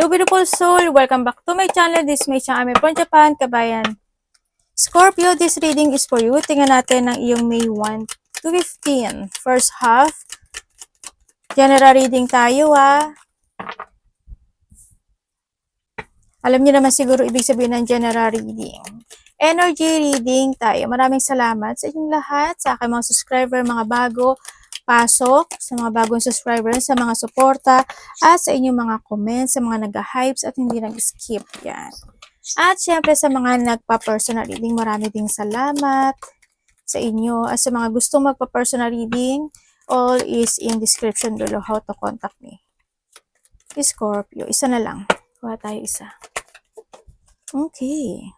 Hello beautiful soul! Welcome back to my channel. This is May Chang from Japan, kabayan. Scorpio, this reading is for you. Tingnan natin ang iyong May 1 to 15. First half. General reading tayo Alam niyo naman siguro ibig sabihin ng general reading. Energy reading tayo. Maraming salamat sa inyong lahat, sa aking mga subscriber, mga bago pasok, sa mga bagong subscriber, sa mga suporta, at sa inyong mga comments, sa mga nag-hypes at hindi nag-skip. Yan. At syempre sa mga nagpa-personal reading, marami ding salamat sa inyo. At sa mga gustong magpa-personal reading, all is in description below how to contact me. Scorpio, isa na lang. Kuha tayo isa. Okay.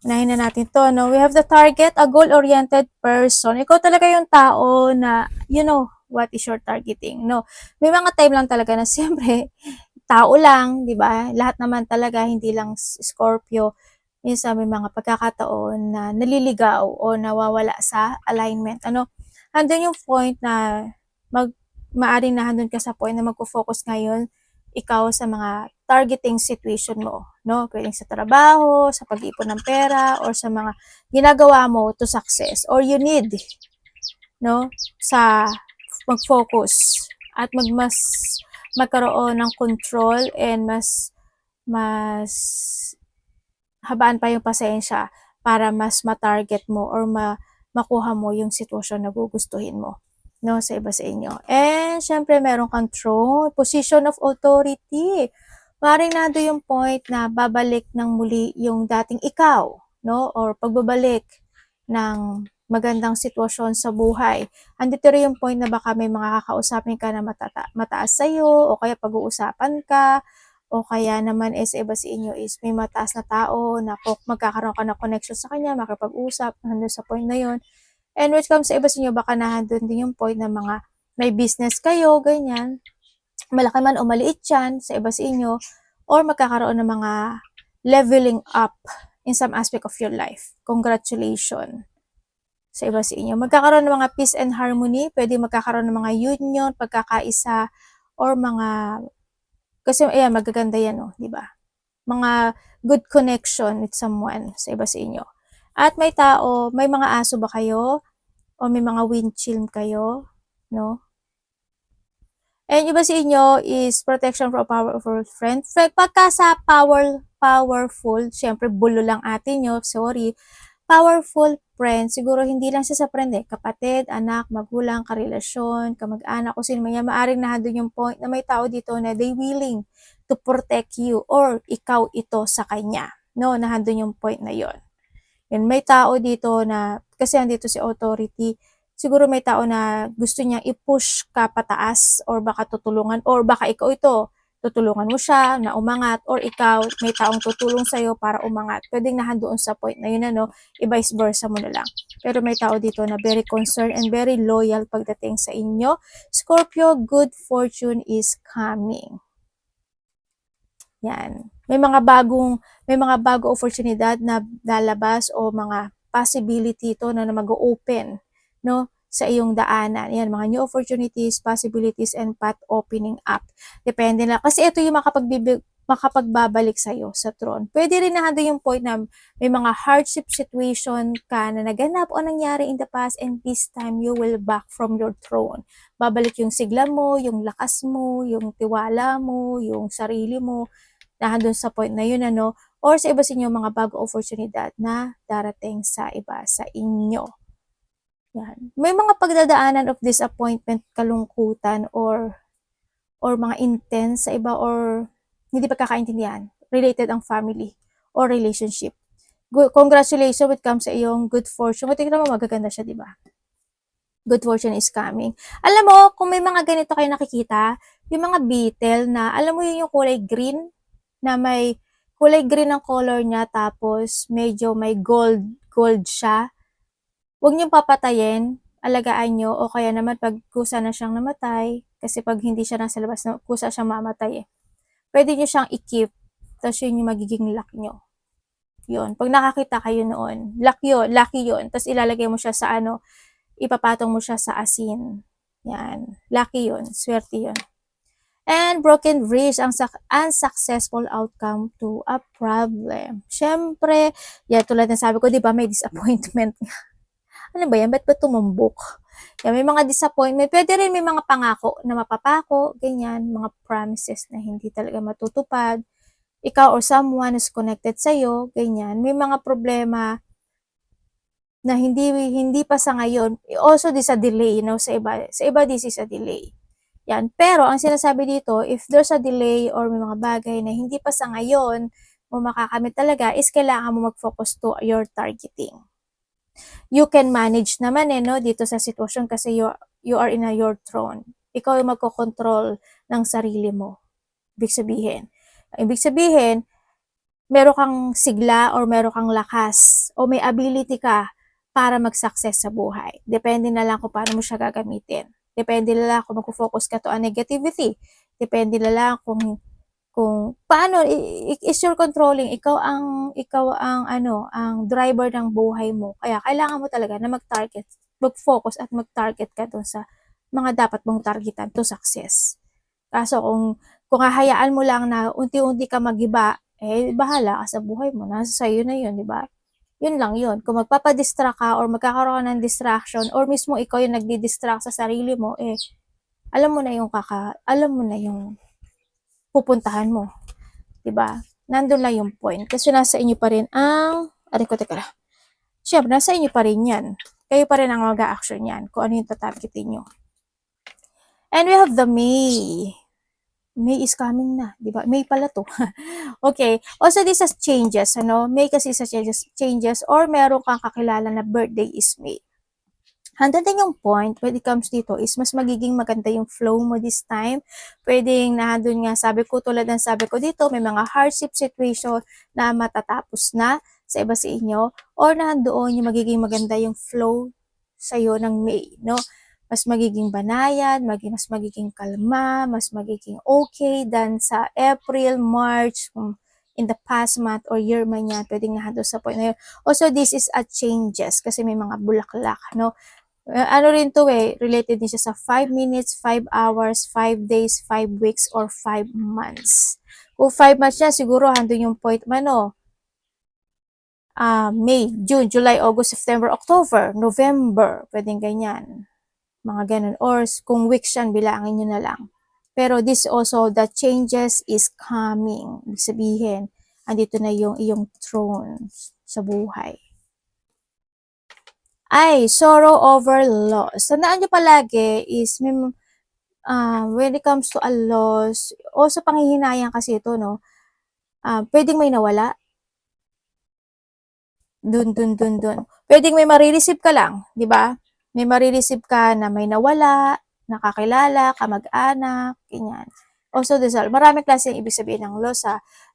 Unahin na natin to, no? We have the target, a goal-oriented person. Ikaw talaga yung tao na, you know, what is your targeting, no? May mga time lang talaga na siyempre, tao lang, di ba? Lahat naman talaga, hindi lang Scorpio. Minsan may mga pagkakataon na naliligaw o nawawala sa alignment. Ano? Andun yung point na maaring na handun ka sa point na magpo-focus ngayon ikaw sa mga targeting situation mo, no? Pwedeng sa trabaho, sa pag-ipon ng pera, or sa mga ginagawa mo to success, or you need, no? Sa mag-focus at magkaroon ng control and mas habaan pa yung pasensya para mas ma-target mo or makuha mo yung sitwasyon na gugustuhin mo, no, sa iba sa inyo. And syempre meron kang throne, position of authority. Maring nando yung point na babalik ng muli yung dating ikaw, no, or pagbabalik ng magandang sitwasyon sa buhay. Andito rin yung point na baka may mga kakausapin ka na mataas sa'yo, o kaya pag-uusapan ka, o kaya naman sa iba sa inyo is may mataas na tao na magkakaroon ka ng connection sa kanya, makipag-usap, nandun sa point na yon. And when it comes sa iba sa inyo, baka nandun din yung point na mga may business kayo, ganyan. Malaki man o maliit yan sa iba sa inyo, or magkakaroon ng mga leveling up in some aspect of your life. Congratulations sa iba sa inyo. Magkakaroon ng mga peace and harmony, pwede magkakaroon ng mga union, pagkakaisa, or mga, kasi ayan, magaganda yan, oh, di ba? Mga good connection with someone sa iba sa inyo. At may tao, may mga aso ba kayo? O may mga windshield kayo? No? And iba sa inyo is protection from a powerful friend. Pagka sa powerful, syempre bulo lang atin nyo, sorry. Powerful friend, siguro hindi lang siya sa friend kapatid, anak, magulang, karelasyon, kamag-anak, kung sino man yan, maaring nandun yung point na may tao dito na they willing to protect you or ikaw ito sa kanya. No, nandun yung point na yon. And may tao dito na, kasi andito si authority, siguro may tao na gusto niyang i-push ka pataas or baka tutulungan or baka ikaw ito, tutulungan mo siya na umangat or ikaw may taong tutulong sa'yo para umangat. Pwedeng nahandoon sa point na yun, ano, i-vice versa mo na lang. Pero may tao dito na very concerned and very loyal pagdating sa inyo. Scorpio, good fortune is coming. Yan. May mga bagong oportunidad na lalabas o mga possibility to na mag-open, no, sa iyong daanan. Yan, mga new opportunities, possibilities, and path opening up. Depende na. Kasi ito yung makapagbabalik sa'yo sa throne. Pwede rin na yung point na may mga hardship situation ka na naganap o nangyari in the past, and this time you will back from your throne. Babalik yung sigla mo, yung lakas mo, yung tiwala mo, yung sarili mo, nandun sa point na yun, ano, or sa iba sa inyo, mga bago oportunidad na darating sa iba sa inyo. Yan. May mga pagdadaanan of disappointment, kalungkutan, or mga intense sa iba, or hindi pagkakaintindihan, related ang family or relationship. Congratulations when it comes sa iyong good fortune. Tingnan mo, magaganda siya, di ba? Good fortune is coming. Alam mo, kung may mga ganito kayo nakikita, yung mga beetle na, alam mo yun yung kulay green, na may kulay green ang color niya, tapos medyo may gold siya. Huwag niyong papatayin, alagaan niyo, o kaya naman pag kusa na siyang namatay, kasi pag hindi siya nasa labas, kusa siyang mamatay pwede niyo siyang i-keep, tapos yun yung magiging luck niyo. Yun, pag nakakita kayo noon, lucky yun, tapos ilalagay mo siya sa ipapatong mo siya sa asin. Yan, lucky yun, swerte yun. And broken bridge, ang unsuccessful outcome to a problem. Siyempre, yan tulad ng sabi ko, di ba may disappointment. Ano ba yan? Ba't ba tumumbok? Yan, may mga disappointment. Pwede rin may mga pangako na mapapako, ganyan, mga promises na hindi talaga matutupad. Ikaw or someone is connected sa'yo, ganyan. May mga problema na hindi pa sa ngayon. Also, this a delay, sa iba this is a delay. Yan. Pero, ang sinasabi dito, if there's a delay or may mga bagay na hindi pa sa ngayon mo makakamit talaga, is kailangan mo mag-focus to your targeting. You can manage naman dito sa sitwasyon kasi you are in your throne. Ikaw yung magkocontrol ng sarili mo. Ibig sabihin, meron kang sigla or meron kang lakas o may ability ka para mag-success sa buhay. Depende na lang kung paano mo siya gagamitin. Depende na lang kung mag-focus ka to on negativity. Depende na lang kung paano is your controlling, ikaw ang driver ng buhay mo. Kaya kailangan mo talaga na mag-focus at mag-target ka dun sa mga dapat mong targetan to success. Kaso kung hahayaan mo lang na unti-unti ka magiba, bahala ka sa buhay mo. Nasa sayo na yun, di ba? Yun lang yun. Kung magpapadistract ka or magkakaroon ng distraction or mismo ikaw yung nagdi-distract sa sarili mo, alam mo na yung pupuntahan mo. 'Di ba? Nandun lang yung point. Kasi nasa inyo pa rin Siyempre, nasa inyo pa rin yan. Kayo pa rin ang mag-a-action yan kung ano yung tatargetin nyo. And we have the May. May is coming na, di ba? May pala to. Okay. Also, this is changes, May kasi sa changes or meron kang kakilala na birthday is May. Handating yung point when it comes dito is mas magiging maganda yung flow mo this time. Pwedeng nandun nga, tulad ng sabi ko dito, may mga hardship situation na matatapos na sa iba sa inyo or nandoon yung magiging maganda yung flow sa'yo ng May, Mas magiging banayad, mas magiging kalma, mas magiging okay than sa April, March, in the past month or year man yan, pwedeng nandun sa point na yun. Also, this is a changes kasi may mga bulaklak, ano rin to related din siya sa 5 minutes, 5 hours, 5 days, 5 weeks, or 5 months. Kung 5 months niya, siguro handun yung point man, May, June, July, August, September, October, November, pwedeng ganyan. Mga ganun. Or kung weeks yan, bilangin nyo na lang. Pero this also, the changes is coming. Ibig sabihin, andito na yung iyong throne sa buhay. Sorrow over loss. Tandaan nyo palagi is, when it comes to a loss, also panghihinayang kasi ito, pwedeng may nawala. Dun. Pwedeng may marireceive ka lang, di ba? May marireceive ka na may nawala, nakakilala, kamag-anak, ganyan. Also, maraming klase yung ibig sabihin ng loss,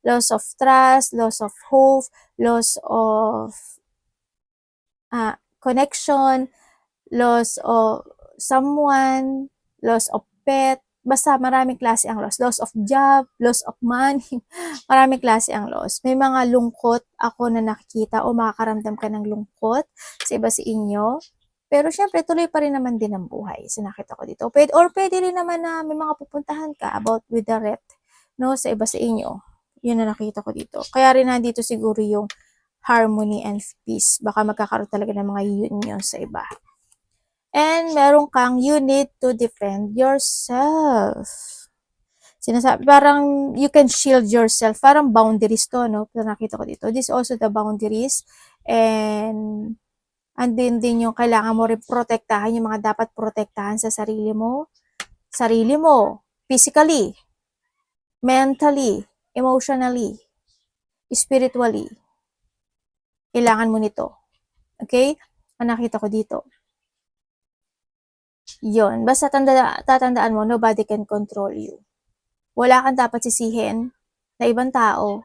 loss of trust, loss of hope, loss of connection, loss of someone, loss of pet, basta maraming klase ang loss. Loss of job, loss of money, maraming klase ang loss. May mga lungkot ako na nakikita o makakaramdam ka ng lungkot sa iba sa inyo. Pero syempre, tuloy pa rin naman din ang buhay. So, nakita ko dito. Pwede rin naman na may mga pupuntahan ka about with the ret, sa iba sa inyo. Yun na nakita ko dito. Kaya rin nandito siguro yung harmony and peace. Baka magkakaroon talaga ng mga union sa iba. And meron kang, you need to defend yourself. Sinasabi, parang you can shield yourself. Parang boundaries to, nakita ko dito. This also the boundaries. And andin din yung kailangan mo rin protektahan yung mga dapat protektahan sa sarili mo. Physically, mentally, emotionally, spiritually. Kailangan mo nito. Okay? Ang nakita ko dito. Yon. Basta tatandaan mo, nobody can control you. Wala kang dapat sisihin na ibang tao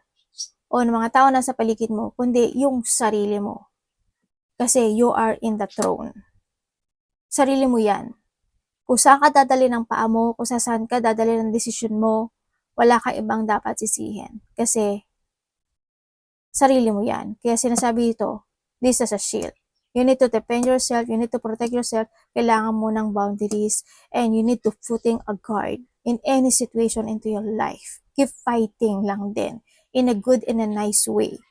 o ng mga tao na sa paligid mo, kundi yung sarili mo. Kasi you are in the throne. Sarili mo yan. Kung saan ka dadali ng paa mo, kung saan ka dadali ng desisyon mo, wala kang ibang dapat sisihin. Kasi sarili mo yan. Kaya sinasabi ito, this is a shield. You need to defend yourself, you need to protect yourself, kailangan mo ng boundaries, and you need to putting a guard. in any situation into your life. Keep fighting lang din in a good and a nice way.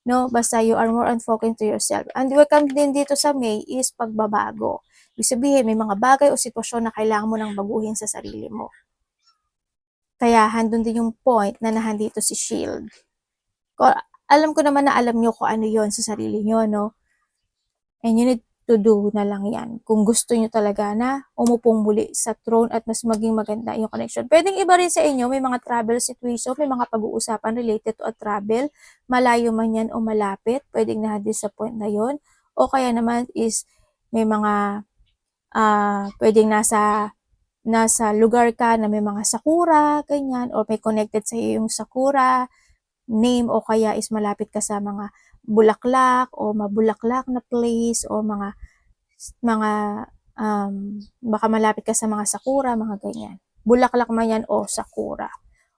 No, basta you are more on focusing to yourself. And welcome din dito sa May is pagbabago. Ibig sabihin, may mga bagay o sitwasyon na kailangan mo nang baguhin sa sarili mo. Kaya handun din yung point na nahandito si Shield. Alam ko naman na alam nyo kung ano yon sa sarili nyo, no? And you need to do na lang yan. Kung gusto nyo talaga na umupong muli sa throne at mas maging maganda yung connection. Pwedeng iba rin sa inyo, may mga travel situation, may mga pag-uusapan related to a travel, malayo man yan o malapit, pwedeng nahandin sa point na yon. O kaya naman is may mga pwedeng nasa lugar ka na may mga sakura, ganyan, or may connected sa iyo yung sakura name, o kaya is malapit ka sa mga bulaklak o mabulaklak na place o mga baka malapit ka sa mga sakura, mga ganyan. Bulaklak man yan o sakura.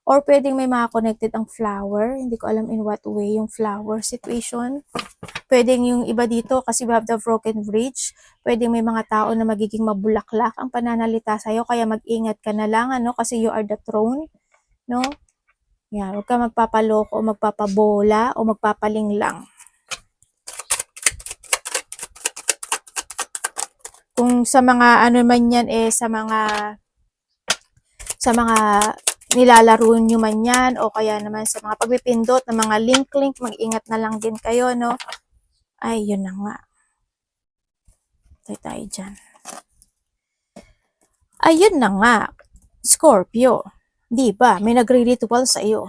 Or pwedeng may mga connected ang flower, hindi ko alam in what way yung flower situation. Pwedeng yung iba dito, kasi we have the broken bridge, pwedeng may mga tao na magiging mabulaklak ang pananalita sa'yo, kaya mag-ingat ka na lang, ano, kasi you are the throne, no? Yan, huwag ka magpapaloko o magpapabola o magpapalinglang. Kung sa mga ano man yan sa mga nilalaro nyo man yan, o kaya naman sa mga pagpipindot ng mga link, mag-ingat na lang din kayo, no? Ay, yun na nga. Tayo dyan. Ayun na nga, Scorpio. Di ba? May nagre-ritual sa iyo.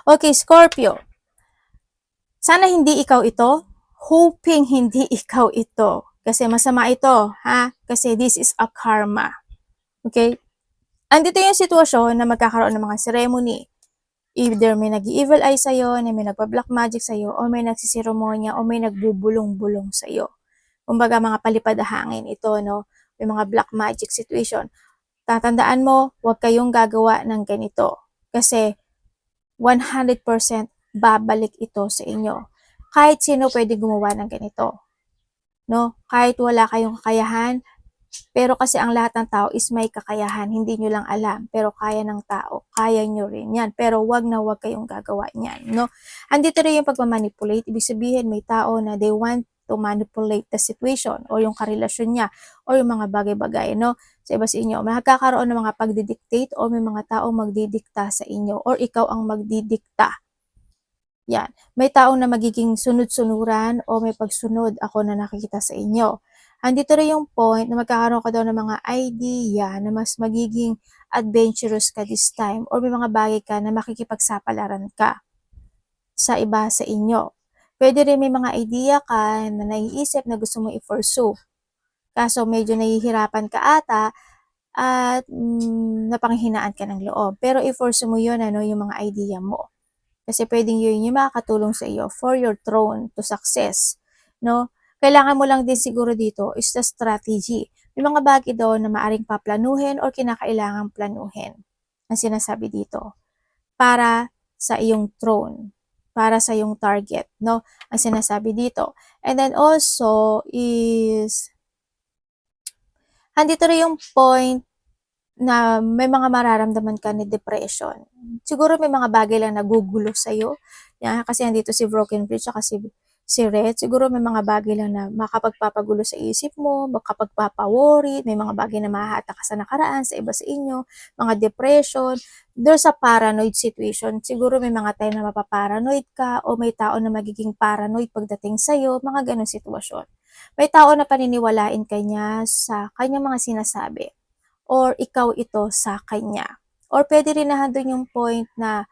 Okay, Scorpio. Sana hindi ikaw ito. Hoping hindi ikaw ito. Kasi masama ito, ha? Kasi this is a karma. Okay? Andito yung sitwasyon na magkakaroon ng mga ceremony. Either may nag-evil eye sa'yo, may nagpa-black magic sa'yo, o may nagsisiromonya, o may nagbubulong-bulong sa'yo. Kumbaga mga palipad hangin ito, no? May mga black magic situation. Tatandaan mo, huwag kayong gagawa ng ganito. Kasi 100% babalik ito sa inyo. Kahit sino pwede gumawa ng ganito. No? Kahit wala kayong kakayahan, pero kasi ang lahat ng tao is may kakayahan, hindi nyo lang alam, pero kaya ng tao, kaya nyo rin yan, pero wag na wag kayong gagawa niyan, no? Andito rin yung pagmamanipulate, ibig sabihin may tao na they want to manipulate the situation, o yung karelasyon niya, o yung mga bagay-bagay, no? Sa iba sa inyo, magkakaroon ng mga pagdidictate, o may mga tao magdidikta sa inyo, or ikaw ang magdidikta. Yan. May taong na magiging sunod-sunuran, o may pagsunod ako na nakikita sa inyo. Andito rin yung point na magkakaroon ka daw ng mga idea na mas magiging adventurous ka this time, or may mga bagay ka na makikipagsapalaran ka sa iba sa inyo. Pwede rin may mga idea ka na naiisip na gusto mo i-pursue. Kaso medyo nahihirapan ka ata at napanghinaan ka ng loob. Pero i-pursue mo yun, ano, yung mga idea mo. Kasi pwedeng yun yung makakatulong sa iyo for your throne to success, no? Kailangan mo lang din siguro dito is the strategy. May mga bagay daw na maaring paplanuhin or kinakailangang planuhin. Ang sinasabi dito. Para sa iyong throne. Para sa iyong target, no? Ang sinasabi dito. And then also is andito rin yung point na may mga mararamdaman ka ni depression. Siguro may mga bagay lang nagugulo sa'yo. Yan, kasi andito si Broken Bridge at si Red. Siguro may mga bagay lang na makapagpapagulo sa isip mo, makapagpapaworry, may mga bagay na mahahata ka sa nakaraan, sa iba sa inyo, mga depression. There's a paranoid situation. Siguro may mga time na mapaparanoid ka, o may tao na magiging paranoid pagdating sa'yo, mga ganong sitwasyon. May tao na paniniwalain ka niya sa kanyang mga sinasabi, or ikaw ito sa kanya. Or pwede rin nahandun yung point na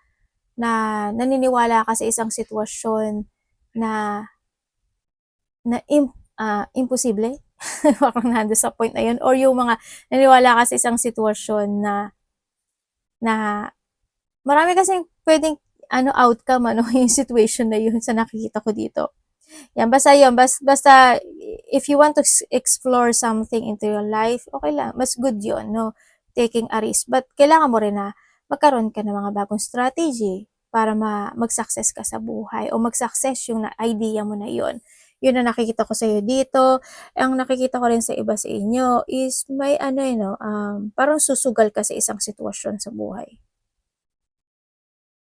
naniniwala ka sa isang sitwasyon na imposible. Parang nandun sa point na yun. Or yung mga naniniwala ka sa isang sitwasyon na marami kasing pwedeng outcome, yung situation na yun sa nakikita ko dito. Yan, basta yun, basta if you want to explore something into your life, okay lang, mas good yun, no? Taking a risk. But kailangan mo rin na magkaroon ka ng mga bagong strategy para mag-success ka sa buhay, o mag-success yung idea mo na yun. Yun ang nakikita ko sa'yo dito. Ang nakikita ko rin sa iba sa inyo is may ano, parang susugal ka sa isang sitwasyon sa buhay.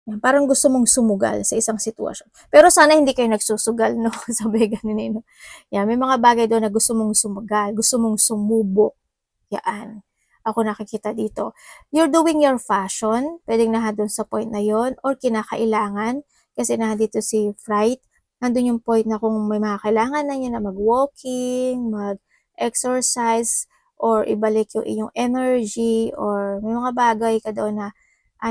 Yan, parang gusto mong sumugal sa isang sitwasyon. Pero sana hindi kayo nagsusugal, no? Sabi ganun eh, no? Yan, may mga bagay doon na gusto mong sumugal, gusto mong sumubok. Yan. Ako nakikita dito. You're doing your fashion. Pwedeng doon sa point na yon or kinakailangan. Kasi dito si Fright. Nandun yung point na kung may mga kailangan na niya na mag-walking, mag-exercise, or ibalik yung inyong energy, or may mga bagay ka doon na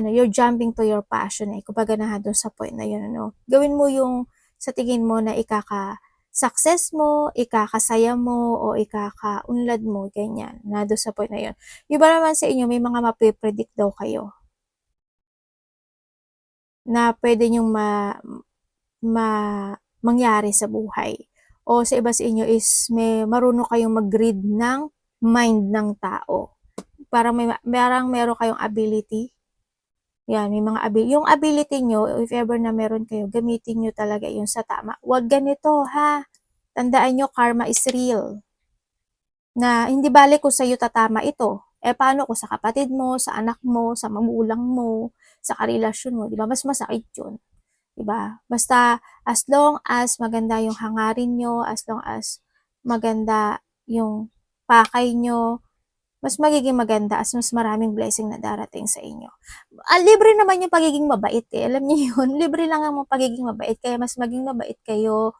you're jumping to your passion eh. Kumbaga doon sa point na yun, Gawin mo yung sa tingin mo na success mo, ikakasaya mo, o ikakaunlad mo, ganyan. Doon sa point na yun. Yung ba naman sa inyo, may mga mapipredict daw kayo na pwede nyong ma, mangyari sa buhay. O sa iba sa inyo is may marunong kayong mag-read ng mind ng tao. Parang meron kayong ability. Yan, may mga yung ability nyo, if ever na meron kayo, gamitin nyo talaga yun sa tama. Huwag ganito, ha? Tandaan nyo, karma is real. Na hindi bale kung sa'yo tatama ito. Paano kung sa kapatid mo, sa anak mo, sa magulang mo, sa karelasyon mo, di ba? Mas masakit yun. Di ba? Basta, as long as maganda yung hangarin nyo, as long as maganda yung pakay nyo, mas magiging maganda as mas maraming blessing na darating sa inyo. Libre naman yung pagiging mabait eh. Alam niyo yun, libre lang ang pagiging mabait. Kaya mas maging mabait kayo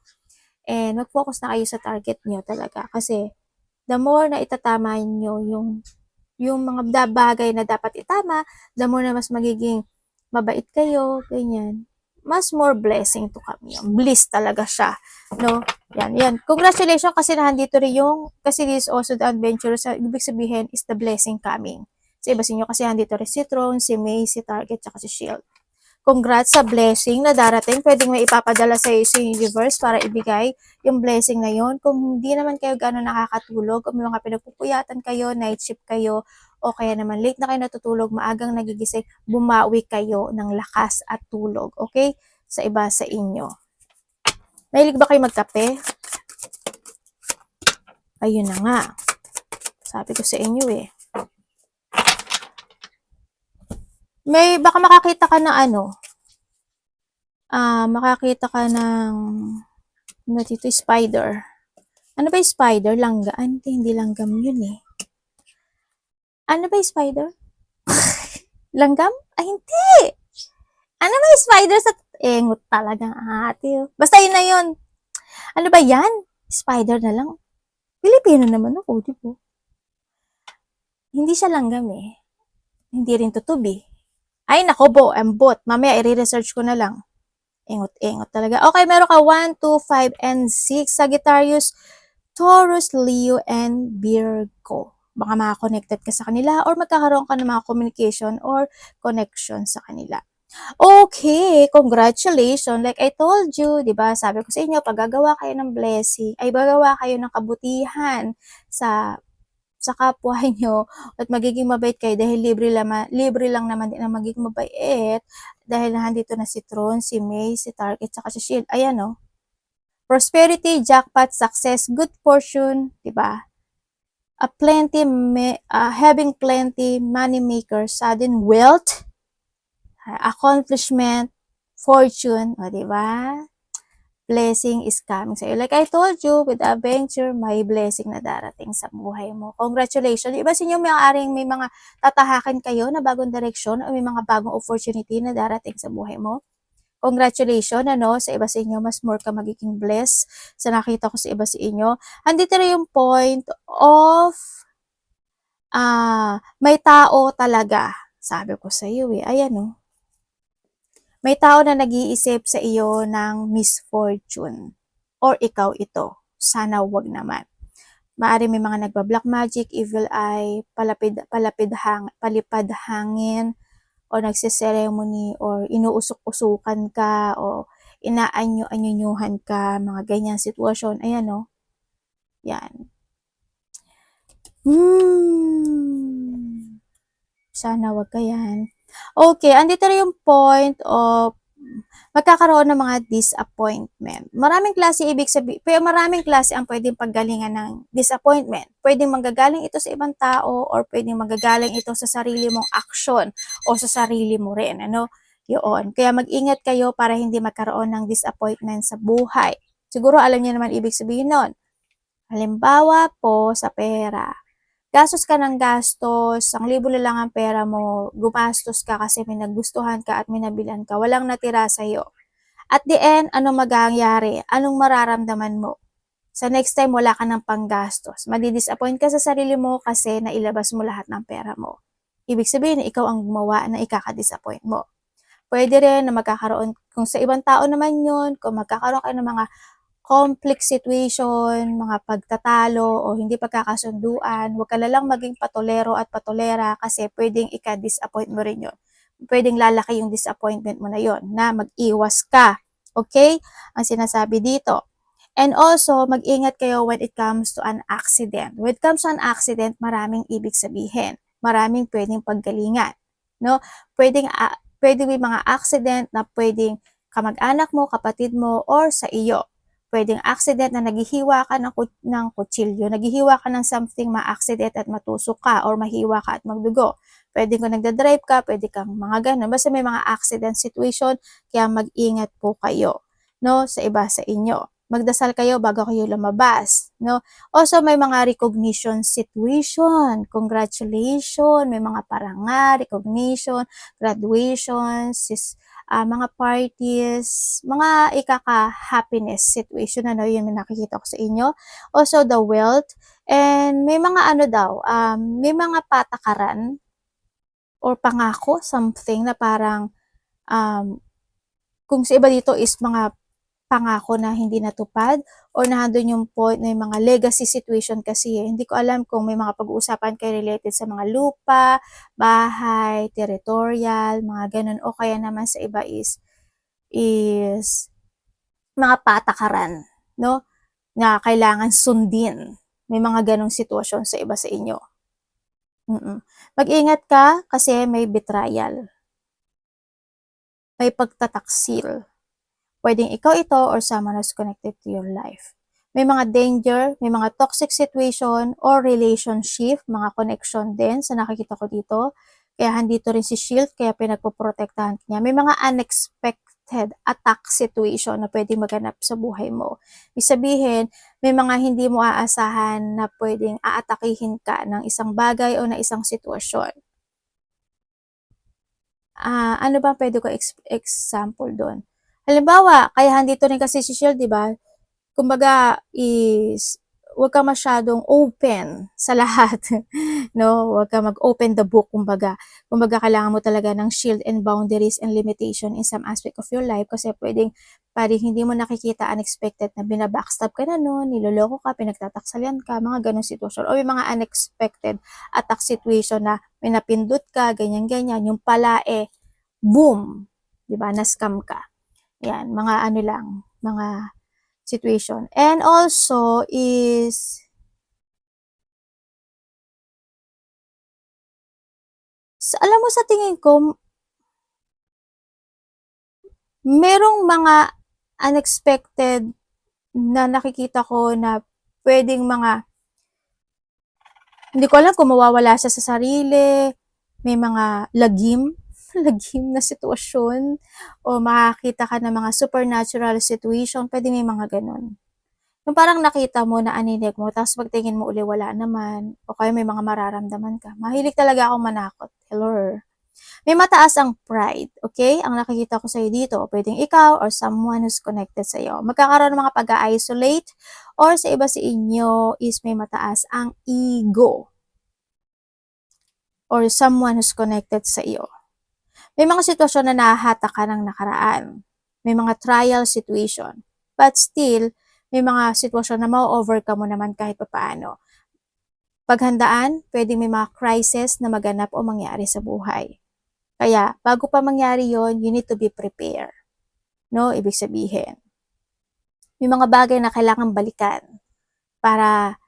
and mag-focus na kayo sa target nyo talaga. Kasi the more na itatama nyo yung mga bagay na dapat itama, the more na mas magiging mabait kayo, ganyan. Mas more blessing to come yun. Bliss talaga siya, no? Yan. Congratulations kasi nandito rin kasi this is also the adventure. So, ibig sabihin is the blessing coming. Sa iba sa inyo kasi nandito rin si Throne, si May, si Target, saka si Shield. Congrats sa blessing na darating. Pwedeng may ipapadala sa iyo sa universe para ibigay yung blessing na yon. Kung hindi naman kayo gano'n nakakatulog, kung may mga pinagpupuyatan kayo, night shift kayo, o kaya naman late na kayo natutulog, maagang nagigising, bumawi kayo ng lakas at tulog. Okay? Sa iba sa inyo. Mahilig ba kayo magkape? Ayun na nga. Sabi ko sa inyo eh. Baka makakita ka ng makakita ka ng dito, spider. Ano ba yung spider? Langgaan? Hindi langgam yun eh. Ano ba yung spider? Langgam? Ay, hindi! Ano ba yung spider sa... Engot talaga ate. Basta yun na yun. Ano ba yan? Spider na lang. Pilipino naman ako, di ba? Hindi siya langgam eh. Hindi rin tutubi. Ay, nako bo, ambot. Mamaya, i-research ko na lang. Engot talaga. Okay, meron ka 1, 2, 5, and 6. Sagittarius, Taurus, Leo, and Virgo. Baka maka-connected ka sa kanila or magkakaroon ka ng mga communication or connection sa kanila. Okay, congratulations. Like I told you, di ba? Sabi ko sa inyo, pag gagawa kayo ng blessing, ay gagawa kayo ng kabutihan sa kapwa nyo at magiging mabait kayo dahil libre lang naman din ang magiging mabait dahil nandito na si Tron, si May, si Target, saka si Shield. Ayan o. Prosperity, jackpot, success, good fortune, di ba? Having plenty, money maker, sudden wealth, accomplishment, fortune, o di ba? Blessing is coming sa iyo. Like I told you, with adventure, may blessing na darating sa buhay mo. Congratulations. Iba sa inyo may mga tatahakin kayo na bagong direksyon o may mga bagong opportunity na darating sa buhay mo. Congratulations, sa iba sa inyo, mas more ka magiging blessed sa nakita ko sa iba sa inyo. Andito rin yung point of may tao talaga. Sabi ko sa iyo ayan may tao na nag-iisip sa iyo ng misfortune or ikaw ito. Sana wag naman. Maari may mga nagba-black magic, evil eye, palipad hangin, o nagsiseremony, or inuusok-usukan ka, o inaanyo-anyunyuhan ka, mga ganyan sitwasyon. Ayan Yan. Sana wag ka yan. Okay, andito rin yung point of magkakaroon ng mga disappointment. Maraming klase ibig sabihin, pero maraming klase ang pwedeng paggalingan ng disappointment. Pwedeng manggagaling ito sa ibang tao or pwedeng manggagaling ito sa sarili mong action o sa sarili mo rin, ano? Yun. Kaya mag-ingat kayo para hindi magkaroon ng disappointment sa buhay. Siguro alam niyo naman ibig sabihin nun. Halimbawa po sa pera. Gastos ka ng gastos, 1,000 na lang ang pera mo, gumastos ka kasi may nagustuhan ka at may nabilhan ka, walang natira sa'yo. At the end, anong mangyayari? Anong mararamdaman mo? Sa next time, wala ka ng panggastos. Madi-disappoint ka sa sarili mo kasi nailabas mo lahat ng pera mo. Ibig sabihin na ikaw ang gumawa na ikaka-disappoint mo. Pwede rin na magkakaroon, kung sa ibang tao naman yun, kung magkakaroon kayo ng mga complex situation, mga pagtatalo o hindi pagkakasunduan, huwag ka na lang maging patolero at patolera kasi pwedeng ika-disappoint mo rin yun. Pwedeng lalaki yung disappointment mo na yon na mag-iwas ka. Okay? Ang sinasabi dito. And also, mag-ingat kayo when it comes to an accident. When it comes to an accident, maraming ibig sabihin. Maraming pwedeng paggalingan. No? Pwedeng may mga accident na pwedeng kamag-anak mo, kapatid mo, or sa iyo. Pwedeng accident na naghihiwa ka ng kutsilyo, naghihiwa ka ng something, ma-accident at matusok ka or mahiwa ka at magdugo. Pwede kung nagda-drive ka, pwede kang mga ganun. Basta may mga accident situation, kaya mag-ingat po kayo, no, sa iba sa inyo. Magdasal kayo bago kayo lumabas, no? Also, may mga recognition situation. Congratulations, may mga parangal, recognition, graduation, mga parties, mga ikaka-happiness situation, ano, yun yung nakikita ko sa inyo. Also, the wealth, and may mga ano daw, may mga patakaran or pangako, something na parang, kung sa iba dito is mga pangako na hindi natupad or nandun yung point na yung mga legacy situation kasi hindi ko alam kung may mga pag-uusapan kayo related sa mga lupa, bahay, territorial, mga ganun o kaya naman sa iba is mga patakaran, no? Na kailangan sundin. May mga ganong sitwasyon sa iba sa inyo. Mag-ingat ka kasi may betrayal. May pagtataksil. Pwedeng ikaw ito or someone who's connected to your life. May mga danger, may mga toxic situation or relationship, mga connection din sa nakikita ko dito. Kaya handito rin si Shield, kaya pinagpoprotektahan niya. May mga unexpected attack situation na pwedeng maganap sa buhay mo. Ibig sabihin, may mga hindi mo aasahan na pwedeng aatakihin ka ng isang bagay o na isang sitwasyon. Ano ba pwede ko example doon? Halimbawa, kaya handito rin kasi si Shield, di ba? Kumbaga is huwag ka masyadong open sa lahat, no? Huwag ka mag-open the book, kumbaga. Kumbaga, kailangan mo talaga ng shield and boundaries and limitation in some aspect of your life kasi pwedeng hindi mo nakikita unexpected na binabackstab ka na noon, niloloko ka, pinagtataksalan ka, mga ganong sitwasyon. O yung mga unexpected attack situation na may napindot ka, ganyan-ganyan, yung pala boom, di ba, na-scam ka. Yan, mga ano lang, mga situation. And also is alam mo sa tingin ko merong mga unexpected na nakikita ko na pwedeng mga hindi ko alam kung mawawala siya sa sarili, may mga lagim lagim na sitwasyon o makakita ka ng mga supernatural situation, pwede may mga ganun. Yung parang nakita mo na aninig mo, tapos pagtingin mo uli wala naman, o kaya may mga mararamdaman ka. Mahilig talaga akong manakot. Hello. May mataas ang pride, okay? Ang nakikita ko sa'yo dito, pwedeng ikaw or someone who's connected sa'yo. Magkakaroon ng mga pag-isolate or sa iba sa inyo is may mataas ang ego or someone who's connected sa iyo. May mga sitwasyon na nahahata ka ng nakaraan. May mga trial situation. But still, may mga sitwasyon na ma-overcome mo naman kahit paano. Paghandaan, pwedeng may mga crisis na maganap o mangyari sa buhay. Kaya, bago pa mangyari yon, you need to be prepared. No? Ibig sabihin, may mga bagay na kailangan balikan para,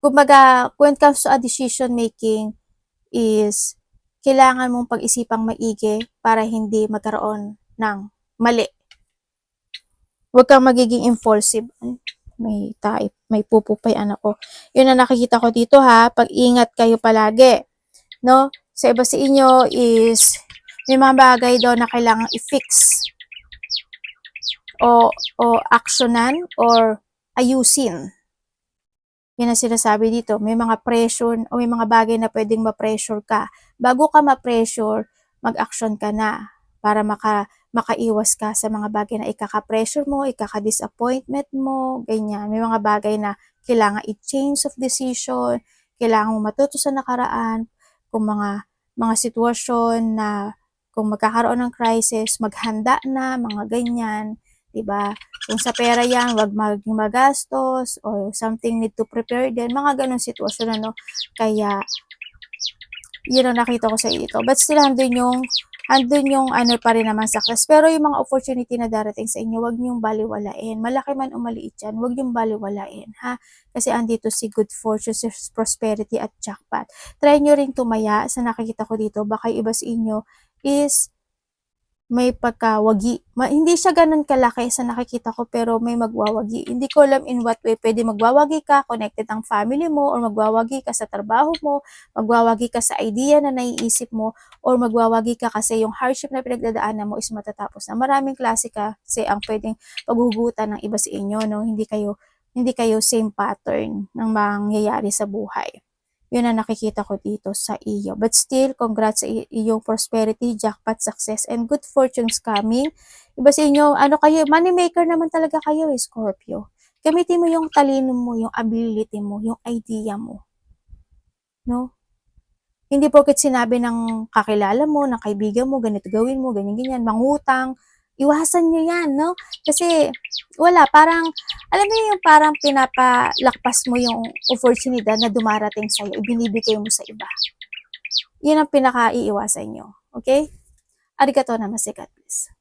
kumbaga, when it comes to a decision making is, kailangan mong pag-isipang maigi para hindi magkaroon ng mali. Huwag kang magiging impulsive. May type, may pupupay anak ko. Yun ang nakikita ko dito ha. Pag-ingat kayo palagi. No? Sa iba sa inyo is may mga bagay daw na kailangan i-fix o actionan or ayusin. Yan ang sinasabi dito. May mga pressure o may mga bagay na pwedeng ma-pressure ka. Bago ka ma-pressure, mag-action ka na para makaiwas ka sa mga bagay na ikaka-pressure mo, ikaka-disappointment mo, ganyan. May mga bagay na kailangan i-change of decision, kailangan mo matuto sa nakaraan, kung mga sitwasyon na kung magkakaroon ng crisis, maghanda na, mga ganyan, 'di ba? Kung sa pera yan, wag maging magastos or something need to prepare din, mga ganong sitwasyon ano. Kaya yun ang nakita ko sa ito. But still, andun yung ano pa rin naman success. Pero yung mga opportunity na darating sa inyo, wag niyong baliwalain. Malaki man o maliit yan, wag niyong baliwalain, ha? Kasi andito si good fortune, si prosperity at jackpot. Try nyo ring tumaya sa nakikita ko dito. Baka iba sa inyo is may pagkawagi. Hindi siya ganun kalaki sa nakikita ko pero may magwawagi. Hindi ko alam in what way pwede magwawagi ka, connected ang family mo, or magwawagi ka sa trabaho mo, magwawagi ka sa idea na naiisip mo, or magwawagi ka kasi yung hardship na pinagdadaanan mo is matatapos na. Maraming klase kasi ang pwedeng paghuhugutan ng iba sa inyo, no? Hindi kayo same pattern ng mangyayari sa buhay. Yun ang nakikita ko dito sa iyo. But still, congrats sa iyong prosperity, jackpot, success, and good fortunes coming. Iba sa inyo, ano kayo, money maker naman talaga kayo Scorpio. Gamitin mo yung talino mo, yung ability mo, yung idea mo. No? Hindi porket sinabi ng kakilala mo, ng kaibigan mo, ganito gawin mo, ganyan-ganyan, mangutang, iwasan nyo yan, no? Kasi, wala, parang, alam mo yung parang pinapalakpas mo yung oportunidad na dumarating sa'yo, ibinibigay mo sa iba. Yun ang pinaka-iiwasan nyo. Okay? Arigato namaste, God bless.